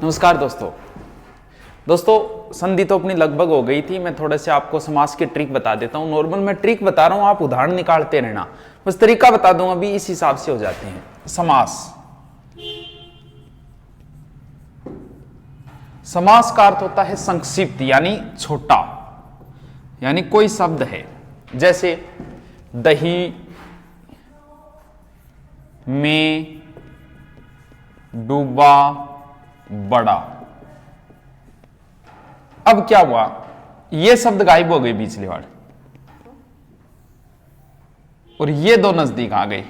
नमस्कार दोस्तों संधि तो अपनी लगभग हो गई थी। मैं थोड़ा से आपको समास की ट्रिक बता देता हूं। नॉर्मल मैं ट्रिक बता रहा हूं, आप उदाहरण निकालते रहना, बस तरीका बता दूंगा, अभी इस हिसाब से हो जाते हैं। समास का अर्थ होता है संक्षिप्त यानी छोटा, यानी कोई शब्द है जैसे दही में डूबा बड़ा। अब क्या हुआ, ये शब्द गायब हो गए पिछली बार और ये दो नजदीक आ गए,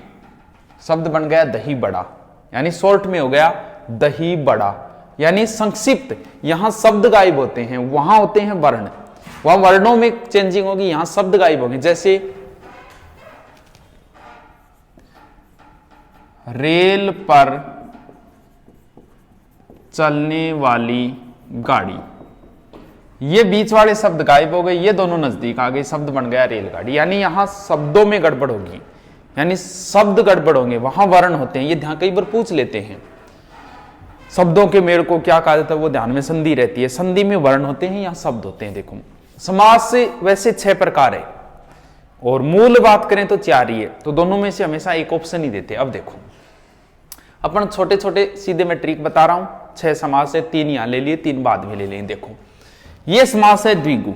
शब्द बन गया दही बड़ा, यानी शॉर्ट में हो गया दही बड़ा, यानी संक्षिप्त। यहां शब्द गायब होते हैं, वहां होते हैं वर्ण, वहां वर्णों में चेंजिंग होगी, यहां शब्द गायब होंगे। जैसे रेल पर चलने वाली गाड़ी, ये बीच वाले शब्द गायब हो गए, ये दोनों नजदीक आ गए, शब्द बन गया रेलगाड़ी। यानी यहां शब्दों में गड़बड़ होगी, यानी शब्द गड़बड़ होंगे, वहां वर्ण होते हैं। ये ध्यान कई बार पूछ लेते हैं, शब्दों के मेल को क्या कहा जाता है, वो ध्यान में संधि रहती है, संधि में वर्ण होते हैं, यहां शब्द होते हैं। देखो समास से वैसे 6 प्रकार है और मूल बात करें तो 4 ही है, तो दोनों में से हमेशा एक ऑप्शन ही देते हैं। अब देखो अपन छोटे छोटे सीधे मैं ट्रिक बता रहा हूं, 6 समास है, 3 यहां ले लिए, 3 बाद में ले लिए। देखो ये समास है द्विगु।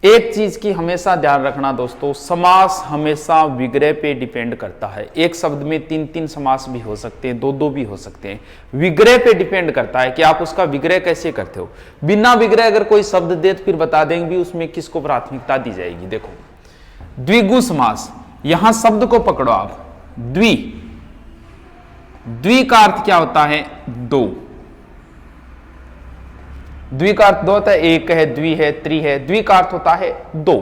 एक चीज की हमेशा ध्यान रखना दोस्तों, समास हमेशा विग्रह पे डिपेंड करता है। एक शब्द में 3-3 समास भी हो सकते हैं, 2-2 भी हो सकते हैं, विग्रह पे डिपेंड करता है कि आप उसका विग्रह कैसे करते हो। बिना विग्रह अगर कोई शब्द दे तो फिर बता देंगे भी उसमें किसको प्राथमिकता दी जाएगी। देखो द्विगु समास, यहां शब्द को पकड़ो आप, द्वि, द्वि का अर्थ क्या होता है, 2। द्वि का अर्थ 2 होता है, एक है, द्वि है, त्रि है। द्वि का अर्थ होता है 2।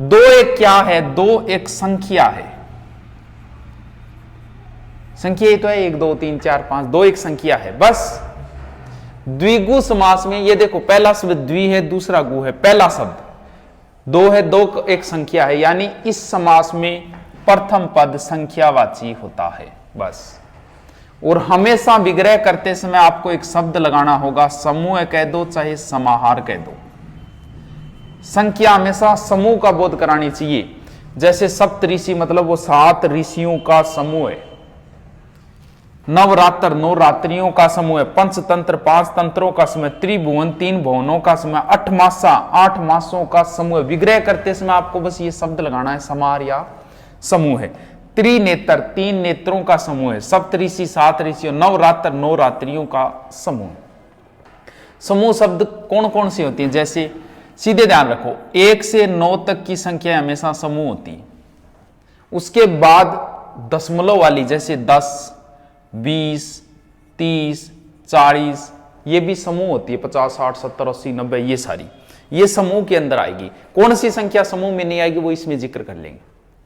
2 एक क्या है, 2 एक संख्या है, संख्या ही तो है, 1 2 3 4 5, 2 एक संख्या है बस। द्विगु समास में ये देखो, पहला शब्द द्वि है, दूसरा गु है, पहला शब्द 2 है, 2 एक संख्या है, यानी इस समास में प्रथम पद संख्यावाची होता है बस। और हमेशा विग्रह करते समय आपको एक शब्द लगाना होगा, समूह कह दो चाहे समाहार कह दो, संख्या हमेशा समूह का बोध करानी चाहिए। जैसे सप्त ऋषि मतलब वो 7 ऋषियों का समूह है, नवरात्र 9 रात्रियों का समूह है, पंचतंत्र 5 तंत्रों का समूह, त्रिभुवन 3 भुवनों का समूह, 8 मासा 8 मासों का समूह। विग्रह करते समय आपको बस ये शब्द लगाना है, समाहार या समूह है। त्रिनेत्र 3 नेत्रों का समूह है, सप्तऋषि 7 ऋषियों, नवरात्र 9 रात्रियों का समूह। समूह शब्द कौन कौन से होती हैं, जैसे सीधे ध्यान रखो, 1 से 9 तक की संख्या हमेशा समूह होती है। उसके बाद दशमलव वाली जैसे 10 20 30 40 ये भी समूह होती है, 50 60 70 80 90, ये सारी ये समूह के अंदर आएगी। कौन सी संख्या समूह में नहीं आएगी वो इसमें जिक्र कर लेंगे,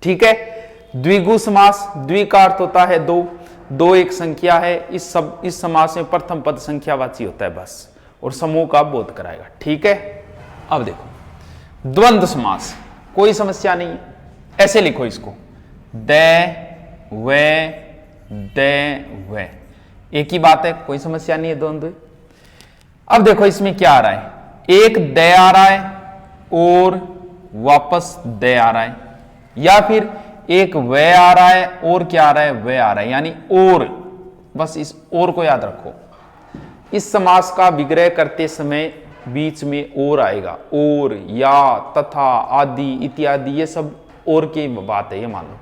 ठीक है। द्विगु समास, द्वि का अर्थ होता है 2, 2 एक संख्या है, इस समास में प्रथम पद संख्यावाची होता है बस, और समूह का बोध कराएगा, ठीक है। अब देखो द्वंद्व समास, कोई समस्या नहीं है, ऐसे लिखो इसको, वे, एक ही बात है, कोई समस्या नहीं है, द्वंद्व। अब देखो इसमें क्या आ रहा है, एक दे आ रहा है और वापस दे आ रहा है, या फिर एक वे आ रहा है और क्या आ रहा है, वे आ रहा है, यानी और, बस इस और को याद रखो। इस समास का विग्रह करते समय बीच में और आएगा, और, या, तथा, आदि, इत्यादि, ये सब और की बात है, ये मान लो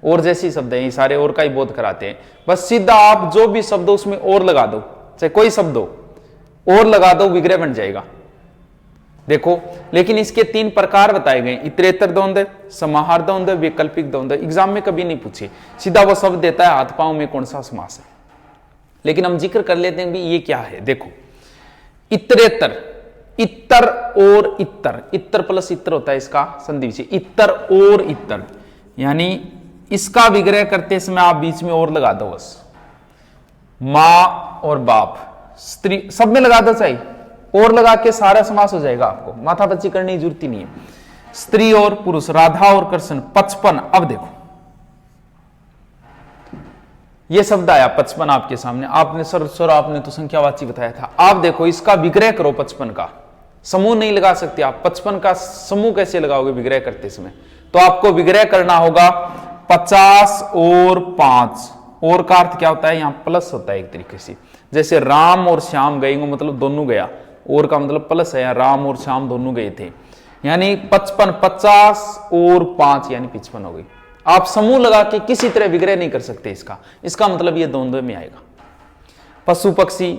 और जैसी शब्द है, ये सारे और का ही बोध कराते हैं। बस सीधा आप जो भी शब्द हो उसमें और लगा दो, चाहे कोई शब्द हो और लगा दो, विग्रह बन जाएगा। देखो लेकिन इसके 3 प्रकार बताए गए, इतरेतर द्वंद्व, समाहार द्वंद्व, वैकल्पिक द्वंद्व। एग्जाम में कभी नहीं पूछे, सीधा वो शब्द देता है हाथ पांव में कौन सा समास है, लेकिन हम जिक्र कर लेते हैं भी ये क्या है। देखो इतरेतर, इत्तर और इत्तर, इत्तर प्लस इत्तर होता है इसका संधि विच्छेद, इत्तर और इत्तर, यानी इसका विग्रह करते समय आप बीच में और लगा दो बस। मां और बाप, स्त्री, सब में लगा दो, चाहिए और लगा के सारा समास हो जाएगा, आपको माथापच्ची करने की जरूरत ही नहीं है। स्त्री और पुरुष, राधा और कृष्ण, 55। अब देखो ये शब्द आया 55 आपके सामने, आपने सर आपने तो संख्यावाची बताया था। आप देखो इसका विग्रह करो 55 का, समूह नहीं लगा सकते आप, 55 का समूह कैसे लगाओगे विग्रह करते समय? तो आपको विग्रह करना होगा 50 और 5, और का अर्थ क्या होता है? यहाँ प्लस होता है एक तरीके से, जैसे राम और श्याम गए, मतलब दोनों गया, और का मतलब प्लस है, राम और श्याम दोनों गए थे, यानी 55, 50 और 5 यानी 55 हो गई। आप समूह लगा के किसी तरह विग्रह नहीं कर सकते इसका मतलब ये द्वंद्व में आएगा। पशु पक्षी,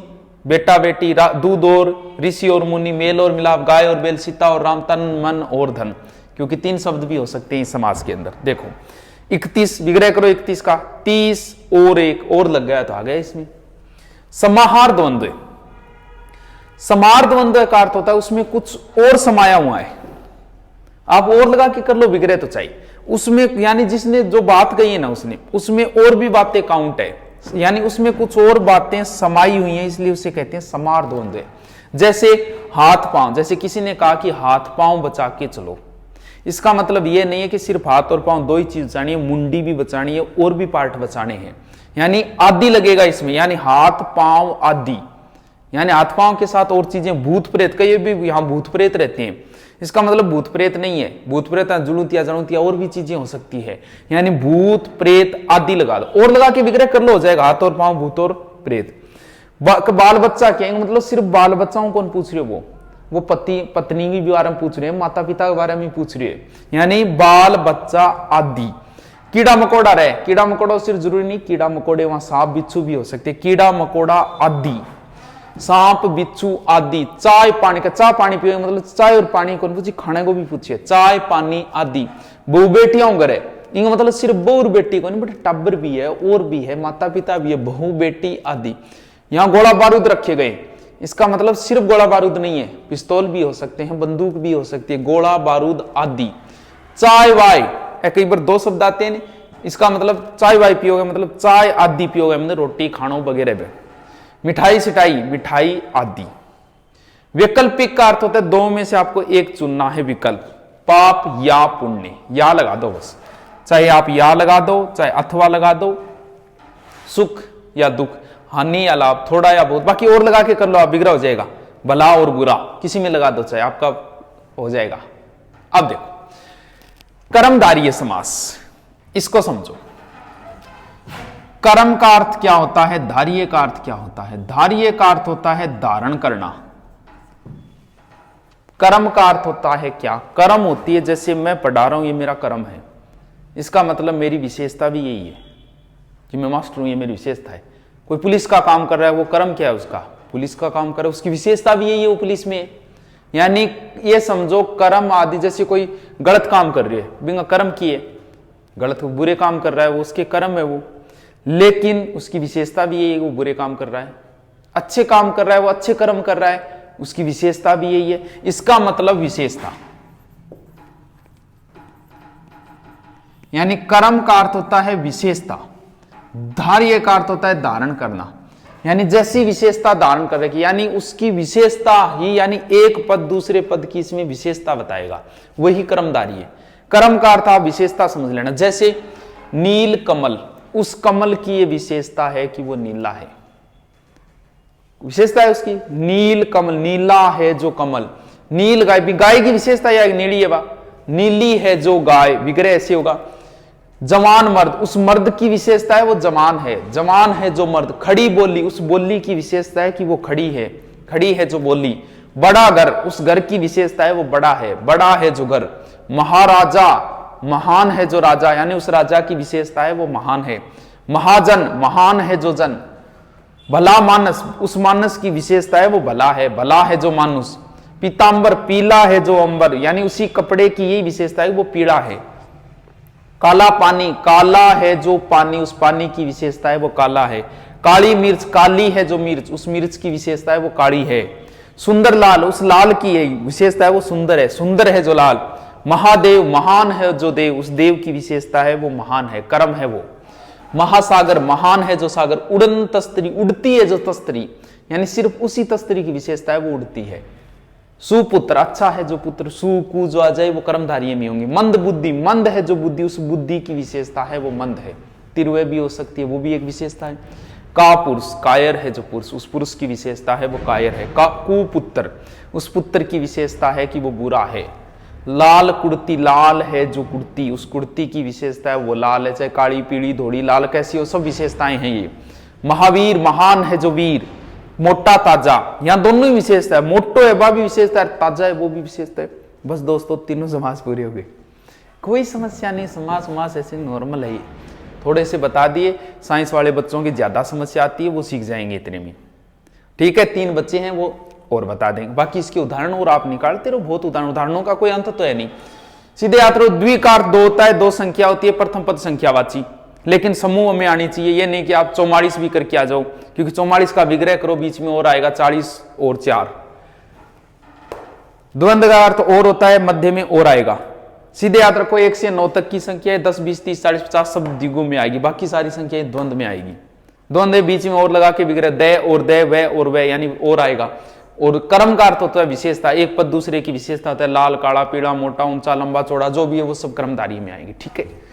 बेटा बेटी, दूध और ऋषि और मुनि, मेल और मिलाप, गाय और बैल, सीता और राम, तन मन और धन, क्योंकि 3 शब्द भी हो सकते हैं इस समास के अंदर। देखो 31 विग्रह करो 31 का, 30 और 1 और लग गया तो आ गया इसमें। समाहार द्वंद्व, समाहार द्वंद्व का अर्थ होता है उसमें कुछ और समाया हुआ है, आप और लगा के कर लो विग्रह तो चाहिए उसमें, यानी जिसने जो बात कही है ना उसमें और भी बातें काउंट है, यानी उसमें कुछ और बातें समाई हुई हैं, इसलिए उसे कहते हैं समाहार द्वंद्व। जैसे हाथ पांव, जैसे किसी ने कहा कि हाथ पांव बचा के चलो, इसका मतलब यह नहीं है कि सिर्फ हाथ और पांव दो ही चीज बचानी है, मुंडी भी बचानी है और भी पार्ट बचाने हैं, यानी आदि लगेगा इसमें, यानी हाथ पांव आदि, यानी हाथ पांव के साथ और चीजें, भूत प्रेत, कई भी यहां भूत प्रेत रहते हैं, इसका मतलब भूत प्रेत नहीं है, भूत प्रेत जुलूतिया जड़ूतिया और भी चीजें हो सकती है, यानी भूत प्रेत आदि लगा दो, और लगा के विग्रह कर लो, हो जाएगा हाथ और पांव भूत और प्रेत। बाल बच्चा क्या है, मतलब सिर्फ बाल बच्चाओं कौन पूछ रहे हो, वो पति पत्नी के बारे में पूछ रहे हैं, माता पिता के बारे में पूछ रहे हैं, यानी बाल बच्चा आदि। कीड़ा मकोड़ा रहे, कीड़ा मकोड़ा सिर्फ जरूरी नहीं कीड़ा मकोड़े, वहां सांप बिच्छू भी हो सकते, कीड़ा मकोड़ा आदि, सांप बिच्छू आदि। चाय पानी का, चाय पानी पिए मतलब चाय और पानी कौन पूछी, खाने को भी पूछिए, चाय पानी आदि। बहु बेटियां घर है, इनका मतलब सिर्फ बहु और बेटी को नहीं, बट टब्बर भी है और भी है, माता पिता भी है, बहु बेटी आदि। यहाँ गोला बारूद रखे गए, इसका मतलब सिर्फ गोला बारूद नहीं है, पिस्तौल भी हो सकते हैं, बंदूक भी हो सकती है, गोला बारूद आदि। चाय वाय, कई बार 2 शब्द आते हैं, इसका मतलब चाय वाय पियोगे मतलब चाय आदि पियोगे, मतलब रोटी खानों वगैरह में। मिठाई सिटाई, मिठाई आदि। वैकल्पिक का अर्थ होता है 2 में से आपको एक चुनना है विकल्प, पाप या पुण्य, या लगा दो बस, चाहे आप या लगा दो चाहे अथवा लगा दो, सुख या दुख, हानि या लाभ, थोड़ा या बहुत, बाकी और लगा के कर लो आप, विग्रह हो जाएगा। भला और बुरा किसी में लगा दो चाहे, आपका हो जाएगा। अब देखो कर्मधारय समास, इसको समझो। कर्म का अर्थ क्या होता है, धार्य का अर्थ क्या होता है? धार्य का अर्थ होता है धारण करना। कर्म का अर्थ होता है क्या? कर्म होती है, जैसे मैं पढ़ा रहा हूं ये मेरा कर्म है, इसका मतलब मेरी विशेषता भी यही है कि मैं मास्टर हूं, ये मेरी विशेषता है। कोई पुलिस का काम कर रहा है, वो कर्म क्या है उसका? पुलिस का काम कर रहा है, उसकी विशेषता भी यही है, वो पुलिस में है। यानी ये समझो कर्म आदि, जैसे कोई गलत काम कर रही है, बिना कर्म किए गलत बुरे काम कर रहा है, वो उसके कर्म है वो, लेकिन उसकी विशेषता भी यही है, वो बुरे काम कर रहा है। अच्छे काम कर रहा है, वो अच्छे कर्म कर रहा है, उसकी विशेषता भी यही है। इसका मतलब विशेषता, यानी कर्म का अर्थ होता है विशेषता, धार्य का अर्थ होता है धारण करना, यानी जैसी विशेषता धारण कर रही, यानी उसकी विशेषता ही, यानी एक पद दूसरे पद की इसमें विशेषता बताएगा, वही कर्मधारी है। कर्म का अर्थ आप विशेषता समझ लेना, जैसे नील कमल, उस कमल की ये विशेषता है कि वो नीला है, विशेषता है उसकी, नील कमल, नीला है जो कमल। नील गाय, गाय की विशेषता यह नीली है बा, नीली है जो गाय, विग्रह ऐसे होगा। जवान मर्द, उस मर्द की विशेषता है वो जवान है, जवान है जो मर्द। खड़ी बोली, उस बोली की विशेषता है कि वो खड़ी है जो बोली। बड़ा घर, उस घर की विशेषता है वो बड़ा है जो घर। महाराजा, महान है जो राजा, यानी उस राजा की विशेषता है वो महान है। महाजन, महान है जो जन। भला मानस, उस मानस की विशेषता है वो भला है जो मानुस। पीतांबर, पीला है जो अंबर, यानी उसी कपड़े की यही विशेषता है वो पीला है। काला पानी, काला है जो पानी, उस पानी की विशेषता है वो काला है। काली मिर्च, काली है जो मिर्च, उस मिर्च की विशेषता है वो काली है। सुंदर लाल, उस लाल की विशेषता है वो सुंदर है जो लाल। महादेव, महान है जो देव, उस देव की विशेषता है वो महान है, कर्म है वो। महासागर, महान है जो सागर। उड़न तस्तरी, उड़ती है जो तस्तरी, यानी सिर्फ उसी तस्तरी की विशेषता है वो उड़ती है। सुपुत्र, अच्छा है जो पुत्र। सुकु जो आ जाए वो कर्मधारय में होंगे। मंद बुद्धि, मंद है जो बुद्धि, उस बुद्धि की विशेषता है वो मंद है। तिरवे भी हो सकती है, वो भी एक विशेषता है। का पुरुष, कायर है जो पुरुष, उस पुरुष की विशेषता है वो कायर है। का कुपुत्र, उस पुत्र की विशेषता है कि वो बुरा है। लाल कुर्ती, लाल है जो कुर्ती, उस कुर्ती की विशेषता है वो लाल है, चाहे काली पीली धोड़ी लाल कैसी हो, सब विशेषताएं हैं ये। महावीर, महान है जो वीर। मोटा ताजा, यहां दोनों ही विशेषता है, मोटो है वह भी विशेषता है, ताजा है वो भी विशेषता है। बस दोस्तों तीनों समास पूरे हो गए, कोई समस्या नहीं। समास समास ऐसे नॉर्मल है, थोड़े से बता दिए। साइंस वाले बच्चों की ज्यादा समस्या आती है, वो सीख जाएंगे इतने में। ठीक है, 3 बच्चे हैं वो और बता देंगे, बाकी इसके उदाहरण और आप निकालते रहो, बहुत उदाहरणों का कोई अंत तो है नहीं। सीधे याद रहो, द्विकार 2 होता है, 2 संख्या होती है, प्रथम पद संख्यावाची, लेकिन समूह में आनी चाहिए। ये नहीं कि आप 44 भी करके आ जाओ, क्योंकि 44 का विग्रह करो, बीच में और आएगा 40 और 4। द्वंद्व का अर्थ और होता है, मध्य में और आएगा। सीधे याद रखो 1 से 9 तक की संख्या है, 10, 20, 30, 40, 50 सब द्विगु में आएगी, बाकी सारी संख्याएं द्वंद्व में आएगी। द्वंद्व बीच में और लगा के विग्रह, दे और दे, वह और वह, यानी और आएगा। और कर्म का अर्थ होता है विशेषता, एक पद दूसरे की विशेषता होता है, लाल, काला, पीला, मोटा, ऊंचा, लंबा, चौड़ा, जो भी है वो सब कर्मधारी में आएंगे। ठीक है।